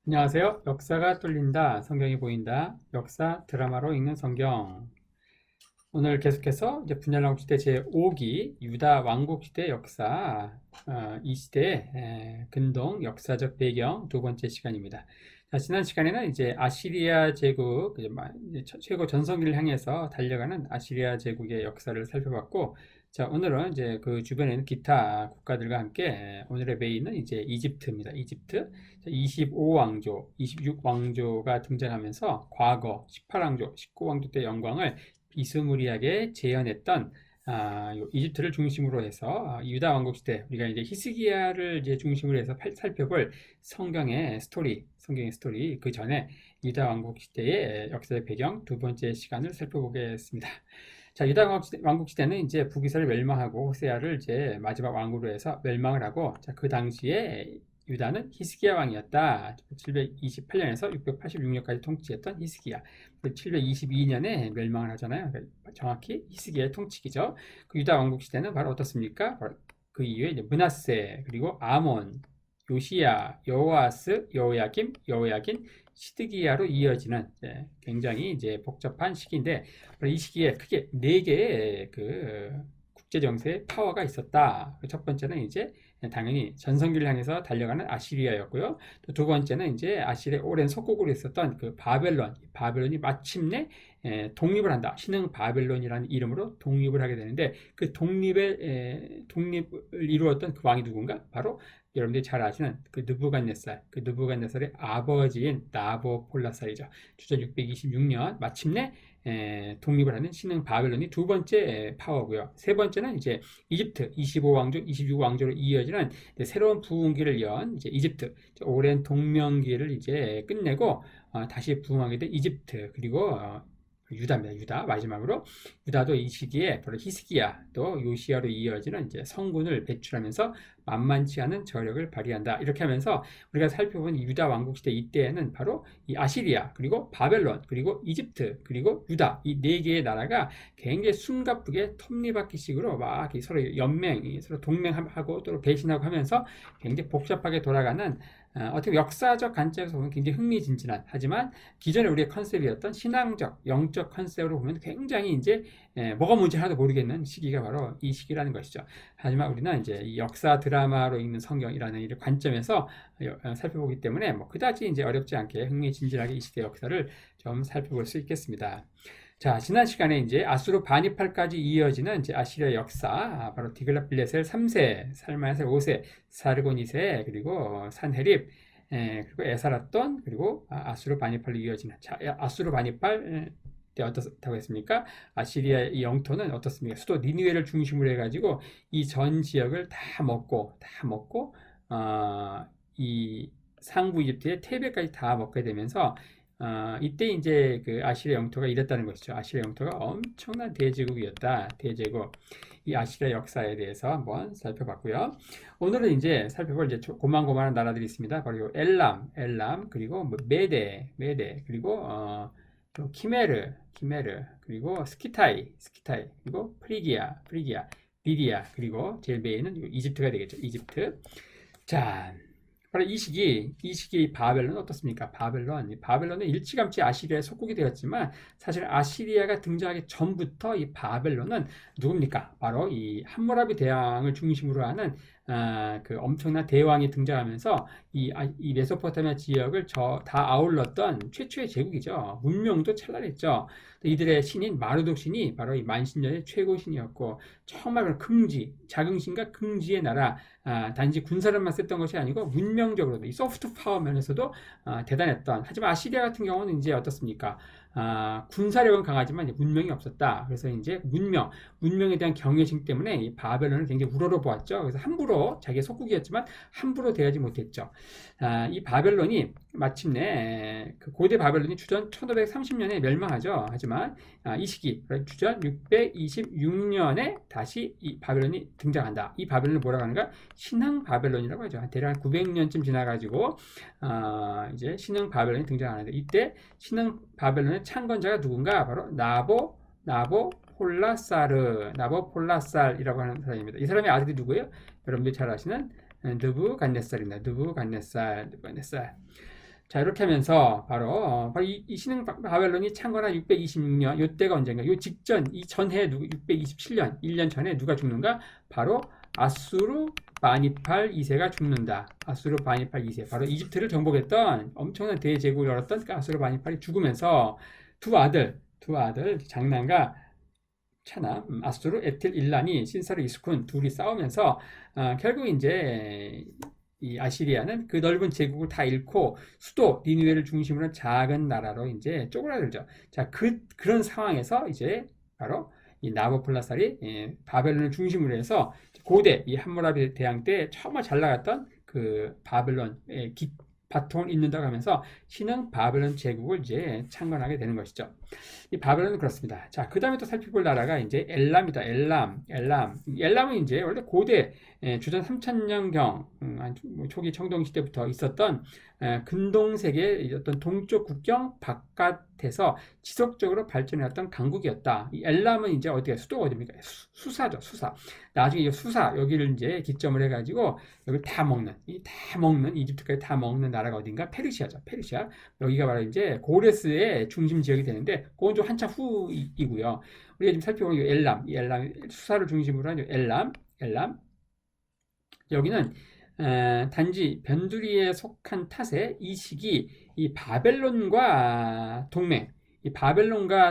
안녕하세요. 역사가 뚫린다. 성경이 보인다. 역사 드라마로 읽는 성경. 오늘 계속해서 이제 분열왕국 시대 제5기 유다 왕국 시대 역사, 이 시대의 근동 역사적 배경 두 번째 시간입니다. 자, 지난 시간에는 이제 아시리아 제국, 이제 최고 전성기를 향해서 달려가는 아시리아 제국의 역사를 살펴봤고, 자, 오늘은 이제 그 주변에 있는 기타 국가들과 함께 오늘의 메인은 이제 이집트입니다. 이집트. 25왕조, 26왕조가 등장하면서 과거 18왕조, 19왕조 때 영광을 비스무리하게 재현했던 이집트를 중심으로 해서 유다 왕국 시대 우리가 이제 히스기야를 이제 중심으로 해서 살펴볼 성경의 스토리 그 전에 유다 왕국 시대의 역사의 배경 두 번째 시간을 살펴보겠습니다. 자, 유다 왕국 시대는 이제 북이스라엘 멸망하고 호세아를 이제 마지막 왕으로 해서 멸망을 하고, 자, 그 당시에 유다는 히스기야 왕이었다. 728년에서 686년까지 통치했던 히스기야. 722년에 멸망을 하잖아요. 그러니까 정확히 히스기야의 통치기죠. 그 유다 왕국 시대는 바로 어떻습니까? 바로 그 이후에 이제 므낫세, 그리고 아몬, 요시야, 여호아스, 여호야긴, 시드기야로 이어지는 굉장히 이제 복잡한 시기인데, 이 시기에 크게 네 개의 그 국제 정세의 파워가 있었다. 첫 번째는 이제 당연히 전성기를 향해서 달려가는 아시리아였고요. 또 두 번째는 이제 아시리아의 오랜 속국으로 있었던 그 바벨론이 마침내 독립을 한다. 신흥 바벨론이라는 이름으로 독립을 하게 되는데, 그 독립을 이루었던 그 왕이 누군가? 바로 여러분들이 잘 아시는 그 느부갓네살의 아버지인 나보폴라살이죠. 주전 626년 마침내 독립을 하는 신흥 바벨론이 두 번째 파워고요. 세 번째는 이제 이집트 25왕조, 26왕조로 이어지는 새로운 부흥기를 연 이제 이집트, 오랜 동명기를 이제 끝내고 다시 부흥하게 된 이집트, 그리고 유다입니다. 유다 마지막으로 유다도 이 시기에 바로 히스기야 또 요시야로 이어지는 이제 성군을 배출하면서 만만치 않은 저력을 발휘한다. 이렇게 하면서 우리가 살펴본 유다 왕국 시대 이때에는 바로 이 아시리아, 그리고 바벨론, 그리고 이집트, 그리고 유다 이 네 개의 나라가 굉장히 숨가쁘게 톱니바퀴식으로 막 서로 서로 동맹하고 또 배신하고 하면서 굉장히 복잡하게 돌아가는, 어떻게 역사적 관점에서 보면 굉장히 흥미진진한, 하지만 기존에 우리의 컨셉이었던 신앙적, 영적 컨셉으로 보면 굉장히 이제 뭐가 뭔지 하나도 모르겠는 시기가 바로 이 시기라는 것이죠. 하지만 우리는 이제 이 역사 드라마로 읽는 성경이라는 이 관점에서 살펴보기 때문에 뭐 그다지 이제 어렵지 않게 흥미진진하게 이 시대 역사를 좀 살펴볼 수 있겠습니다. 자, 지난 시간에 이제 아수르 바니팔까지 이어지는 이제 아시리아 역사, 바로 디글랏빌레셀 3세, 살마네셀 5세, 사르곤 2세, 그리고 산헤립, 그리고 에사라돈, 그리고 아수르 바니팔로 이어지는, 자, 아수르 바니팔 때 어떻다고 했습니까? 아시리아 이 영토는 어떻습니까? 수도 니느웨를 중심으로 해가지고 이 전 지역을 다 먹고, 이 상부 이집트의 테베까지 다 먹게 되면서, 이때 이제 그 아시리아 영토가 이랬다는 것이죠. 아시리아 영토가 엄청난 대제국이었다. 대제국. 이 아시리아 역사에 대해서 한번 살펴봤고요. 오늘은 이제 살펴볼 이제 고만고만한 나라들이 있습니다. 바로 엘람, 그리고 뭐 메데, 그리고 또 키메르, 그리고 스키타이, 그리고 프리기아, 리디아, 그리고 제일 메인은 이집트가 되겠죠. 이집트. 자, 바로 이 시기 바벨론은 어떻습니까? 바벨론은 일찌감치 아시리아의 속국이 되었지만, 사실 아시리아가 등장하기 전부터 이 바벨론은 누굽니까? 바로 이 함무라비 대왕을 중심으로 하는 그 엄청난 대왕이 등장하면서 이 메소포타미아 지역을 다 아울렀던 최초의 제국이죠. 문명도 찬란했죠. 이들의 신인 마르독 신이 바로 이 만신년의 최고 신이었고, 정말 자긍심과 긍지의 나라, 단지 군사력만 썼던 것이 아니고 문명적으로도 이 소프트 파워 면에서도 대단했던. 하지만 아시리아 같은 경우는 이제 어떻습니까? 군사력은 강하지만 문명이 없었다. 그래서 이제 문명에 대한 경외심 때문에 이 바벨론을 굉장히 우러러보았죠. 그래서 함부로 자기의 속국이었지만 함부로 대하지 못했죠. 이 바벨론이 마침내 그 고대 바벨론이 주전 1530년에 멸망하죠. 하지만 이 시기 주전 626년에 다시 이 바벨론이 등장한다. 이 바벨론을 뭐라고 하는가? 신흥 바벨론이라고 하죠. 대략 900년쯤 지나가지고 이제 신흥 바벨론이 등장하는데, 이때 신흥 바벨론의 창건자가 누군가? 바로 나보폴라살이라고 하는 사람입니다. 이 사람의 아들이 누구예요? 여러분들이 잘 아시는 느부갓네살입니다. 느부갓네살. 자, 이렇게 하면서 바로 이 신흥 바벨론이 창건한 626년, 요때가 언젠가, 요 직전, 이 전해 627년, 1년 전에 누가 죽는가? 바로 아수르 바니팔 2세가 죽는다. 아수르 바니팔 2세. 바로 이집트를 정복했던 엄청난 대제국을 열었던 그 아수르 바니팔이 죽으면서 두 아들, 장남과 차남, 아수르, 에틸, 일란이 신사르, 이스쿤 둘이 싸우면서 결국 이제 이 아시리아는 그 넓은 제국을 다 잃고 수도 니느웨를 중심으로 작은 나라로 이제 쪼그라들죠. 자, 그런 상황에서 이제 바로 이 나보폴라살이 바벨론을 중심으로 해서 고대 이 함무라비 대왕 때 정말 잘 나갔던 그 바벨론의 바통을 잇는다고 하면서 신흥 바벨론 제국을 이제 창건하게 되는 것이죠. 이 바벨론은 그렇습니다. 자, 그 다음에 또 살펴볼 나라가 이제 엘람이다. 엘람은 이제 원래 고대 주전 3000년경 초기 청동기 시대부터 있었던 근동세계의 어떤 동쪽 국경 바깥에서 지속적으로 발전해왔던 강국이었다. 이 엘람은 이제 어디가 수도가 어디입니까? 수사죠, 수사. 나중에 이 수사 여기를 이제 기점을 해가지고 여기 다 먹는 이집트까지 다 먹는 나라가 어딘가? 페르시아죠, 페르시아. 여기가 바로 이제 고레스의 중심 지역이 되는데 그건 좀 한참 후이고요. 우리가 지금 살펴보는 이 엘람 수사를 중심으로 한 엘람. 여기는 단지 변두리에 속한 탓에 이 시기 이 바벨론과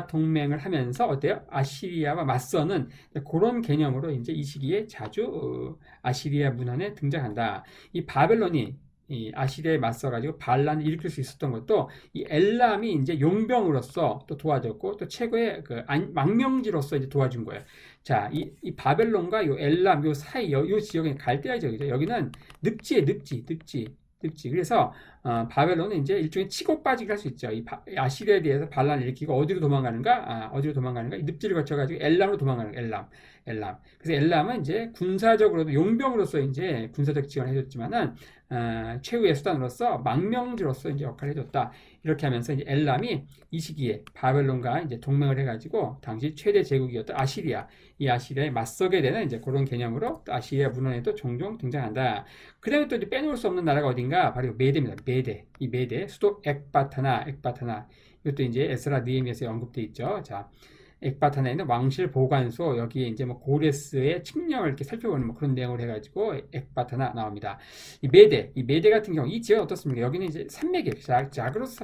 동맹을 하면서 어때요? 아시리아와 맞서는 그런 개념으로 이제 이 시기에 자주 아시리아 문헌에 등장한다. 이 바벨론이 이 아시리아에 맞서가지고 반란을 일으킬 수 있었던 것도 이 엘람이 이제 용병으로서 또 도와줬고 또 최고의 그 망명지로서 이제 도와준 거예요. 자, 이 바벨론과 요 엘람 요 사이 요 지역에 갈대아 지역이죠. 여기는 늪지. 그래서 바벨론은 이제 일종의 치고 빠지기 할 수 있죠. 이 아시리아에 대해서 반란을 일으키고 어디로 도망가는가? 이 늪지를 거쳐가지고 엘람으로 도망가는 거예요. 엘람. 그래서 엘람은 이제 군사적으로도 용병으로서 이제 군사적 지원을 해줬지만은 최후의 수단으로서 망명지로서 이제 역할을 해줬다. 이렇게 하면서 이제 엘람이 이 시기에 바벨론과 이제 동맹을 해가지고 당시 최대 제국이었던 이 아시리아에 맞서게 되는 이제 그런 개념으로 또 아시리아 문헌에도 종종 등장한다. 그 다음에 또 이제 빼놓을 수 없는 나라가 어딘가 바로 메대입니다. 이 메대 수도 엑바타나. 이것도 이제 에스라 느헤미야서에 언급되어 있죠. 자, 엑바타나에 있는 왕실 보관소 여기에 이제 뭐 고레스의 칙령을 이렇게 살펴보는 뭐 그런 내용을 해가지고 엑바타나 나옵니다. 이 메대 같은 경우 이 지역은 어떻습니까? 여기는 이제 산맥이에요. 자그로스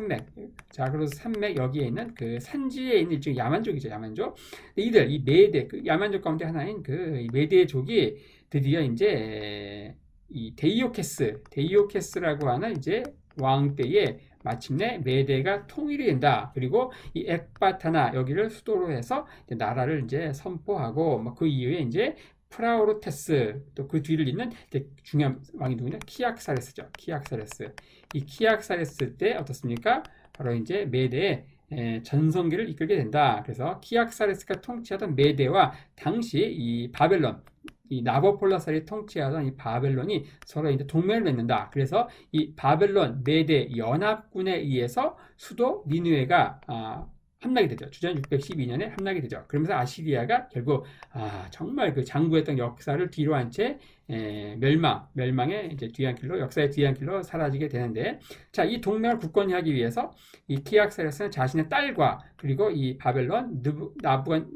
산맥 여기에 있는 그 산지에 있는 일종의 야만족이죠. 야만족. 이 메대 그 야만족 가운데 하나인 그 메대족이 드디어 이제 이 데이오케스라고 하는 이제 왕 때에 마침내 메대가 통일이 된다. 그리고 이 엑바타나 여기를 수도로 해서 이제 나라를 이제 선포하고 뭐 그 이후에 이제 프라우로테스 또 그 뒤를 잇는 이제 중요한 왕이 누구냐? 키악사레스죠. 이 키악사레스 때 어떻습니까? 바로 이제 메대의 전성기를 이끌게 된다. 그래서 키악사레스가 통치하던 메대와 당시 이 바벨론 이 나보폴라살이 통치하던 이 바벨론이 서로 이제 동맹을 맺는다. 그래서 이 바벨론 메대 연합군에 의해서 수도 니느웨가 함락이 되죠. 주전 612년에 함락이 되죠. 그러면서 아시리아가 결국 정말 그 장구했던 역사를 뒤로 한 채 멸망의 이제 역사의 뒤안길로 사라지게 되는데, 자, 이 동맹을 굳건히 위해서 이 키악사레스는 자신의 딸과 그리고 이 바벨론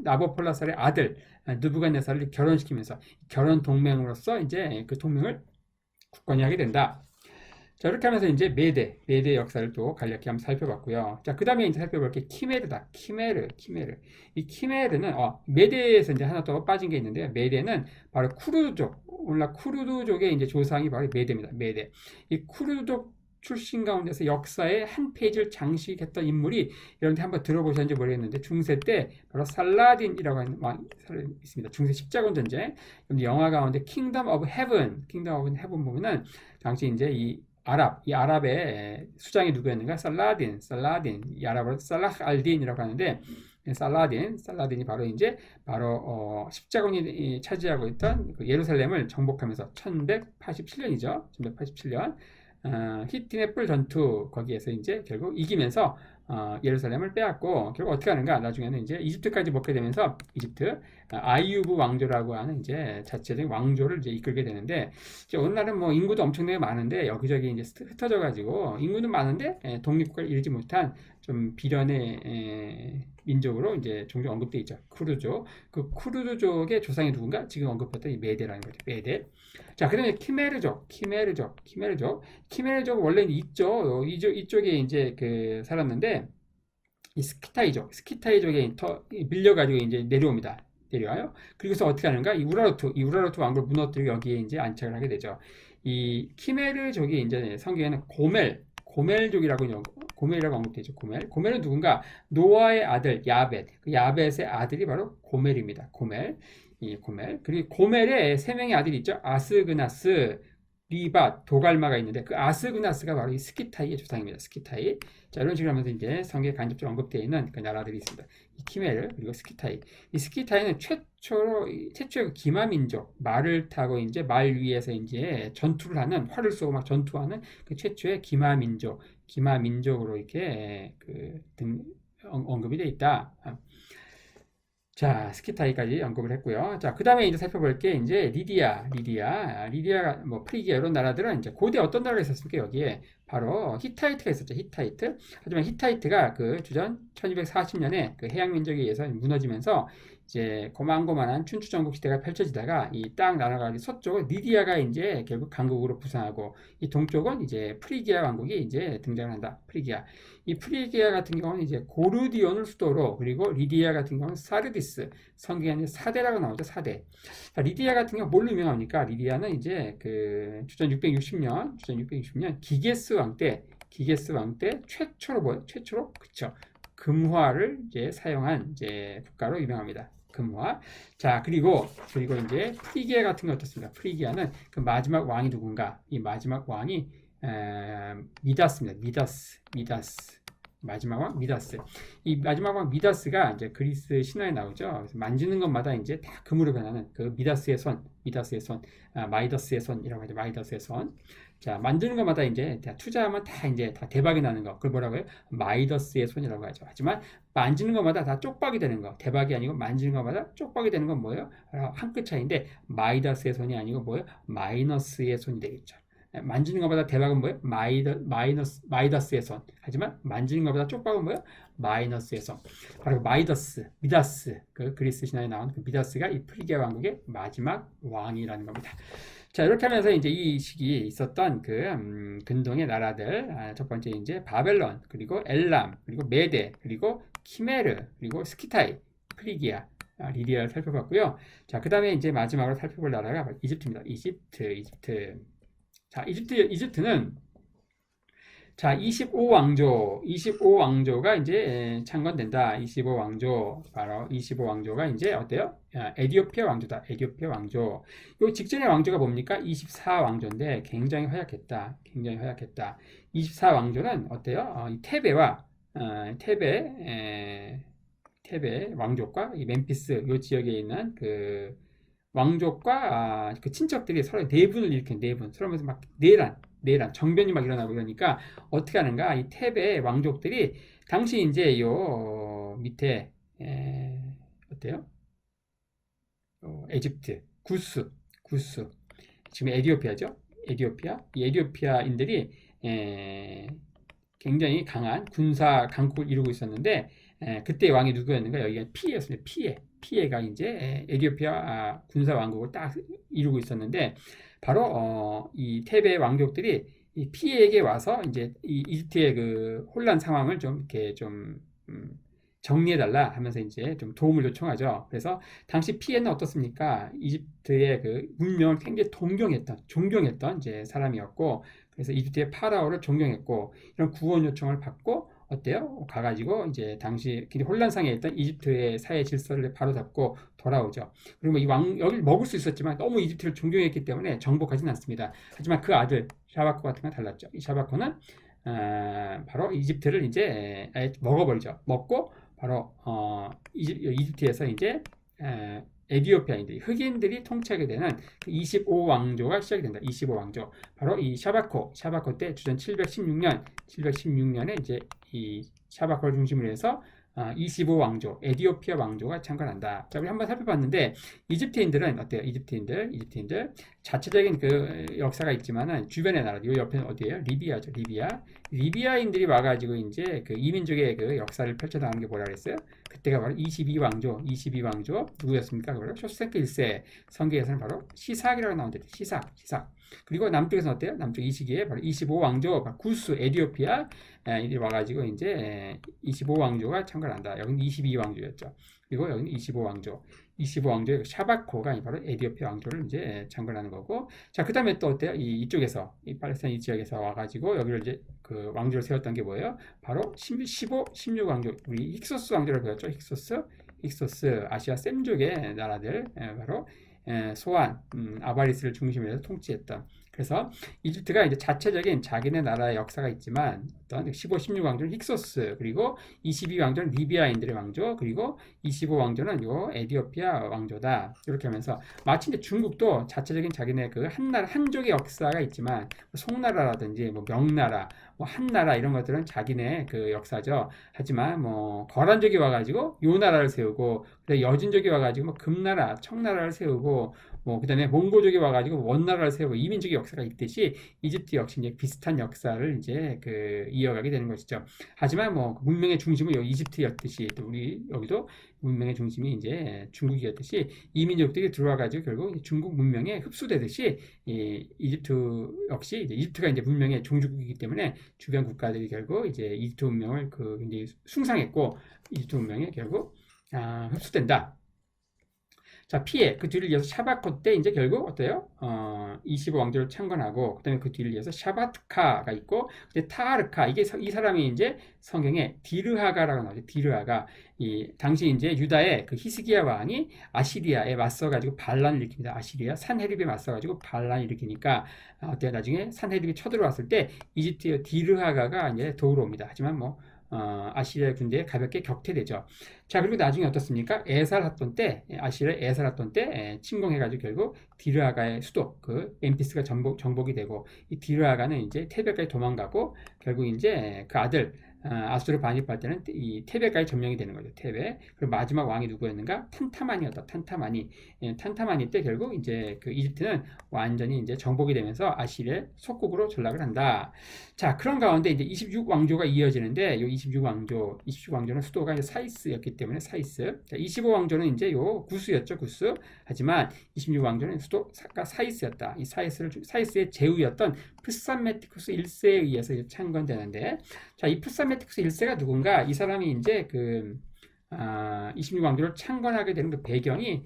나보폴라살의 아들 느부갓네살을 결혼시키면서 결혼 동맹으로서 이제 그 동맹을 굳건히 하게 된다. 자, 이렇게 하면서 이제 메대 역사를 또 간략히 한번 살펴봤고요. 자, 그 다음에 이제 살펴볼 게 키메르다. 키메르. 이 키메르는, 메대에서 이제 하나 더 빠진 게 있는데요. 메대는 바로 쿠르드족, 오늘날 쿠르드족의 이제 조상이 바로 메대입니다. 메대. 이 쿠르드족 출신 가운데서 역사의 한 페이지를 장식했던 인물이 여러분들 한번 들어보셨는지 모르겠는데 중세 때 바로 살라딘이라고 하는 왕이 있습니다. 중세 십자군 전쟁. 영화 가운데 킹덤 오브 헤븐 보면은 당시 이제 이 아랍의 수장이 누구였는가? 살라딘, 이 아랍어로 살라흐 알딘이라고 하는데, 살라딘이 바로 십자군이 차지하고 있던 그 예루살렘을 정복하면서 1187년, 히티네뿔 전투 거기에서 이제 결국 이기면서 예루살렘을 빼앗고 결국 어떻게 하는가? 나중에는 이제 이집트까지 먹게 되면서 이집트 아이유브 왕조라고 하는 이제 자체적인 왕조를 이제 이끌게 되는데 이제 오늘날은 뭐 인구도 엄청나게 많은데 여기저기 이제 흩어져 가지고 인구는 많은데 독립국가를 이루지 못한 좀 비련의 민족으로 이제 종종 언급되어 있죠. 쿠르족. 그 쿠르족의 조상이 누군가? 지금 언급했던 이 메데라는 거죠. 메데. 자, 그다음에 키메르족 원래는 있죠. 이쪽에 이제 그 살았는데 이 스키타이족에 밀려가지고 이제 내려옵니다. 내려와요. 그리고서 어떻게 하는가? 이 우라르투 왕국을 무너뜨리고 여기에 이제 안착을 하게 되죠. 이 키메르족이 이제 성경에는 고멜이라고 언급되죠. 고멜은 누군가? 노아의 아들 야벳. 그 야벳의 아들이 바로 고멜입니다. 고멜. 그리고 고멜의 세 명의 아들이 있죠. 아스그나스, 리밧, 도갈마가 있는데 그 아스그나스가 바로 이 스키타이의 조상입니다. 스키타이. 자, 이런 식으로 하면서 이제 성경에 간접적으로 언급되어 있는 그 나라들이 있습니다. 이 키메르 그리고 스키타이. 이 스키타이는 최초의 기마민족, 말을 타고 이제 말 위에서 이제 전투를 하는 활을 쏘고 막 전투하는 그 최초의 기마민족으로 이렇게 언급이 되어 있다. 자, 스키타이까지 언급을 했고요. 자, 그 다음에 이제 살펴볼 게 이제 리디아가 뭐 프리기아 이런 나라들은 이제 고대 어떤 나라가 있었습니까? 여기에 바로 히타이트가 있었죠. 히타이트. 하지만 히타이트가 그 주전 1240년에 그 해양 민족에 의해서 무너지면서 이제 고만고만한 춘추 전국 시대가 펼쳐지다가 이 땅 나라가 서쪽은 리디아가 이제 결국 강국으로 부상하고 이 동쪽은 이제 프리기아 왕국이 이제 등장을 한다. 이 프리기아 같은 경우는 이제 고르디온을 수도로 그리고 리디아 같은 경우는 사르디스 성경에 사대라고 나오죠. 사대. 자, 리디아 같은 경우 뭘로 유명합니까? 리디아는 이제 그 주전 660년 기게스 왕 때 최초로 그쵸 금화를 이제 사용한 이제 국가로 유명합니다. 금화. 자, 그리고 이제 프리기아 같은 게 어떻습니까? 프리기아는 그 마지막 왕이 누군가? 이 마지막 왕이 미다스입니다. 미다스. 마지막 왕 미다스. 이 마지막 왕 미다스가 이제 그리스 신화에 나오죠. 그래서 만지는 것마다 이제 다 금으로 변하는 그 미다스의 손, 마이더스의 손이라고 하죠. 마이더스의 손. 자, 만드는 것마다 이제 투자하면 다 이제 다 대박이 나는 거. 그걸 뭐라고 해요? 마이더스의 손이라고 하죠. 하지만 만지는 것마다 다 쪽박이 되는 거. 대박이 아니고 만지는 것마다 쪽박이 되는 건 뭐예요? 한 끗 차이인데 마이더스의 손이 아니고 뭐예요? 마이너스의 손이 되겠죠. 만지는 것보다 대박은 뭐예요? 마이더스의 손. 하지만 만지는 것보다 쪽박은 뭐예요? 마이너스의 손. 바로 미다스. 그 그리스 신화에 나온 그 미다스가 이 프리기아 왕국의 마지막 왕이라는 겁니다. 자, 이렇게 하면서 이제 이 시기에 있었던 그 근동의 나라들, 첫 번째 이제 바벨론, 그리고 엘람, 그리고 메데, 그리고 키메르, 그리고 스키타이, 프리기아, 리디아를 살펴봤고요. 자, 그 다음에 이제 마지막으로 살펴볼 나라가 이집트입니다. 이집트. 자, 이집트는 자, 25왕조가 이제 창건된다. 25왕조. 바로 25왕조가 이제 어때요? 에디오피아 왕조다. 에디오피아 왕조. 요 직전의 왕조가 뭡니까? 24왕조인데 굉장히 허약했다. 24왕조는 어때요? 이 테베 왕족과 이 멤피스 요 지역에 있는 그 왕족과 그 친척들이 서로 내분을 일으킨 내분. 서로 막 내란, 정변이 막 일어나고 이러니까 어떻게 하는가? 이 테베 왕족들이 당시 이제 요 밑에 어때요? 에집트, 구스, 지금 에디오피아죠? 이 에디오피아인들이 굉장히 강한 군사 강국을 이루고 있었는데 그때 왕이 누구였는가? 여기가 피에였습니다. 피에가 이제 에디오피아 군사 왕국을 딱 이루고 있었는데 바로 이 테베 왕족들이 이 피에에게 와서 이제 이 이집트의 그 혼란 상황을 좀 이렇게 좀 정리해달라 하면서 이제 좀 도움을 요청하죠. 그래서 당시 피에는 어떻습니까? 이집트의 그 문명을 굉장히 존경했던 이제 사람이었고, 그래서 이집트의 파라오를 존경했고, 이런 구원 요청을 받고 어때요? 가가지고 이제 당시 굉장히 혼란상에 있던 이집트의 사회 질서를 바로잡고 돌아오죠. 그리고 여기를 먹을 수 있었지만 너무 이집트를 존경했기 때문에 정복하지는 않습니다. 하지만 그 아들 샤바코 같은 건 달랐죠. 이 샤바코는 바로 이집트를 이제 먹어버리죠. 먹고 바로 이집트에서 이제 에디오피아인들이 흑인들이 통치하게 되는 그 25왕조가 시작이 된다. 25왕조. 바로 이 샤바코 때 주전 716년에 이제 이 샤바코를 중심으로 해서 25왕조, 에디오피아 왕조가 창건한다. 자, 우리 한번 살펴봤는데, 이집트인들은 어때요? 이집트인들. 자체적인 그 역사가 있지만은, 주변의 나라, 요 옆에는 어디예요? 리비아죠, 리비아. 리비아인들이 와가지고 이제 그 이민족의 그 역사를 펼쳐나가는 게 뭐라 그랬어요? 그때가 바로 22왕조. 누구였습니까? 바로 쇼세크 1세. 성경에서는 바로 시삭이라고 나오는데, 시삭. 그리고 남쪽에서는 어때요? 남쪽 이 시기에 바로 25왕조, 구스, 에디오피아, 이리 와가지고 이제 25왕조가 창건한다. 여기는 22왕조였죠. 그리고 여기는 25왕조. 25왕조의 샤바코가 바로 에디오피아 왕조를 이제 창건하는 거고. 자, 그 다음에 또 어때요? 이쪽에서, 이 팔레스타인 이 지역에서 와가지고 여기를 이제 그 왕조를 세웠던 게 뭐예요? 바로 15, 16왕조. 우리 힉소스 왕조를 배웠죠. 힉소스, 아시아 셈족의 나라들, 바로 소안, 아바리스를 중심으로 해서 통치했던. 그래서 이집트가 이제 자체적인 자기네 나라의 역사가 있지만 어떤 15, 16왕조는 힉소스, 그리고 22왕조는 리비아인들의 왕조, 그리고 25왕조는 요 에디오피아 왕조다. 이렇게 하면서 마치 이제 중국도 자체적인 자기네 그 한나라 한족의 역사가 있지만 송나라라든지 뭐 명나라, 뭐 한나라 이런 것들은 자기네 그 역사죠. 하지만 뭐 거란족이 와가지고 요 나라를 세우고, 그래 여진족이 와가지고 뭐 금나라, 청나라를 세우고, 뭐 그다음에 몽고족이 와가지고 원나라를 세우고 이민족의 역사가 있듯이 이집트 역시 이제 비슷한 역사를 이제 그 이어가게 되는 것이죠. 하지만 뭐 문명의 중심은 여기 이집트였듯이, 또 우리 여기도 문명의 중심이 이제 중국이었듯이 이민족들이 들어와가지고 결국 중국 문명에 흡수되듯이 이 이집트 역시 이집트가 이제 문명의 종주국이기 때문에 주변 국가들이 결국 이제 이집트 문명을 그 이제 숭상했고, 이집트 문명에 결국 흡수된다. 자, 피해 그 뒤를 이어서 샤바코 때 이제 결국 어때요? 25왕조를 창건하고, 그다음에 그 뒤를 이어서 샤바트카가 있고, 이제 타르카, 이게 이 사람이 이제 성경에 디르하가라고 나오죠. 디르하가. 이 당시 이제 유다의 그 히스기야 왕이 아시리아에 맞서 가지고 반란을 일으킵니다. 아시리아 산헤립에 맞서 가지고 반란을 일으키니까 어때요? 나중에 산헤립이 쳐들어왔을 때 이집트의 디르하가가 이제 도우러 옵니다. 하지만 뭐 아시리아 군대에 가볍게 격퇴되죠. 자, 그리고 나중에 어떻습니까? 아시리아 에살핫돈 때 침공해가지고 결국 디르하가의 수도, 그 엠피스가 정복이 되고, 이 디르하가는 이제 테베까지 도망가고, 결국 이제 그 아들, 아수르 반입할 때는 이 테베까지 점령이 되는 거죠. 테베. 그리고 마지막 왕이 누구였는가? 탄타마니였다. 탄타마니 때 결국 이제 그 이집트는 완전히 이제 정복이 되면서 아시리아의 속국으로 전락을 한다. 자, 그런 가운데 이제 26왕조가 이어지는데, 이 26왕조는 수도가 이제 사이스였기 때문에 사이스. 자, 25왕조는 이제 요 구스였죠. 구스. 하지만 26왕조는 수도가 사이스였다. 이 사이스의 제후였던 프산메티쿠스 1세에 의해서 창건되는데, 자, 이 프산메티쿠스 1세가 누군가? 이 사람이 이제 그 26왕조를 창건하게 되는 그 배경이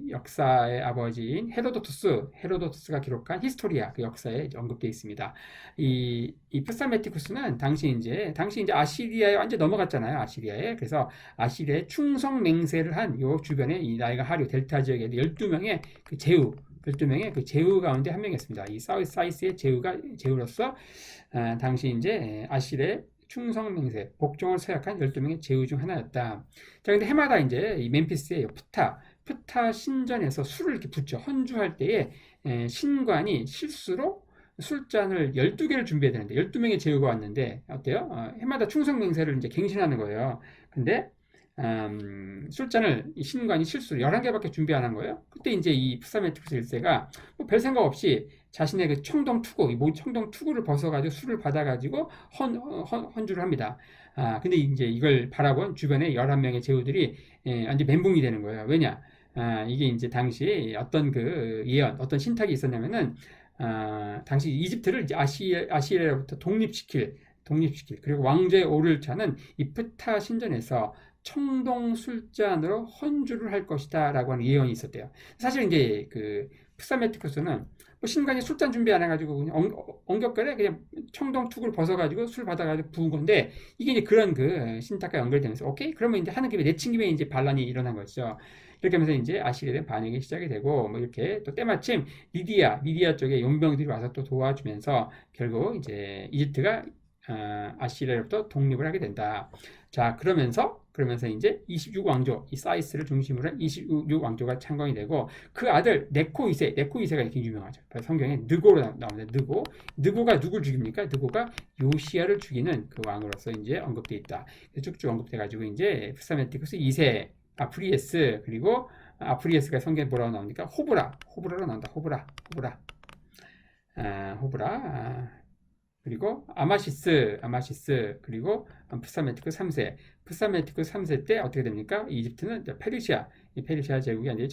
역사의 아버지인 헤로도투스가 기록한 히스토리아 그 역사에 언급되어 있습니다. 이 프사메티쿠스는 당시 이제 아시리아에 완전 넘어갔잖아요. 아시리아에. 그래서 아시리아에 충성 맹세를 한 요 주변에 이 나일강 하류 델타 지역에 12명의 그 제후 가운데 한 명이었습니다. 이 사이스의 제후로서 당시 이제 아시리아의 충성 맹세, 복종을 서약한 12명의 제후 중 하나였다. 자, 근데 해마다 이제 이 멤피스의 푸타 신전에서 술을 이렇게 붓죠. 헌주할 때에 신관이 실수로 술잔을 12개를 준비해야 되는데 12명의 제후가 왔는데 어때요? 해마다 충성 맹세를 이제 갱신하는 거예요. 근데 술잔을 이 신관이 실수로 11개밖에 준비 안 한 거예요. 그때 이제 이 프사메티쿠스 1세가 뭐 별 생각 없이 자신의 그 청동 투구를 벗어가지고 술을 받아가지고 헌주를 합니다. 근데 이제 이걸 바라본 주변의 11명의 제후들이 완전 멘붕이 되는 거예요. 왜냐? 이게 이제 당시 어떤 그 어떤 신탁이 있었냐면은, 당시 이집트를 이제 아시리아로부터 독립시킬, 그리고 왕조에 오를 자는 이 프타 신전에서 청동 술잔으로 헌주를 할 것이다 라고 하는 예언이 있었대요. 사실 이제 그 프사메티쿠스는 뭐 신관이 술잔 준비 안 해가지고 그냥 엉격거려 그냥 청동 툭을 벗어가지고 술 받아가지고 부은 건데, 이게 이제 그런 그 신탁과 연결되면서 오케이? 그러면 이제 하는 김에 내친 김에 이제 반란이 일어난 거죠. 이렇게 하면서 이제 아시리아에 반역이 시작이 되고, 뭐 이렇게 또 때마침 리디아 쪽에 용병들이 와서 또 도와주면서 결국 이제 이집트가 아시리아로부터 독립을 하게 된다. 자, 그러면서 그러면서 이제 26왕조, 이 사이스를 중심으로 한 26왕조가 창건이 되고 그 아들 네코 2세, 네코 2세가 이렇게 유명하죠. 성경에 느고로 나오는데 느고가 누굴 죽입니까? 느고가 요시야를 죽이는 그 왕으로서 이제 언급되어 있다. 쭉쭉 언급돼 가지고 이제 프사메티쿠스 2세, 아프리에스, 그리고 아프리에스가 성경에 뭐라고 나옵니까? 호브라로 나온다. 호브라. 그리고 아마시스, 그리고 프사메티크 3세. 프사메티크 3세 때 어떻게 됩니까? 이집트는 페르시아, 이 페르시아 제국이 완전히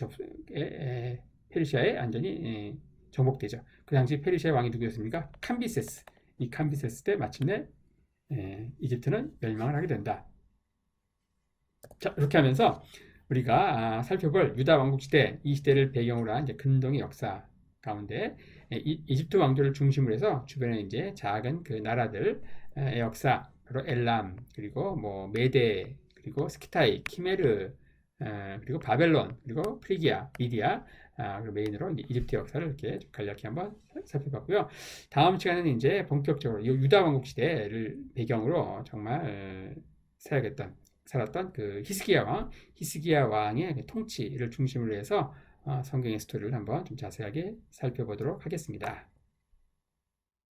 페르시아에 완전히 정복되죠. 그 당시 페르시아 왕이 누구였습니까? 캄비세스. 이 캄비세스 때 마침내 이집트는 멸망을 하게 된다. 자, 이렇게 하면서 우리가 살펴볼 유다 왕국 시대, 이 시대를 배경으로 한 이제 근동의 역사 가운데 이집트 왕조를 중심으로 해서 주변에 이제 작은 그 나라들의 역사, 바로 엘람, 그리고 뭐 메데, 그리고 스키타이, 키메르, 그리고 바벨론, 그리고 프리기아, 미디아, 그리고 메인으로 이제 이집트 역사를 이렇게 간략히 한번 살펴봤고요. 다음 시간에는 이제 본격적으로 이 유다 왕국 시대를 배경으로 정말 살았던 그 히스기야 왕의 그 통치를 중심으로 해서 성경의 스토리를 한번 좀 자세하게 살펴보도록 하겠습니다.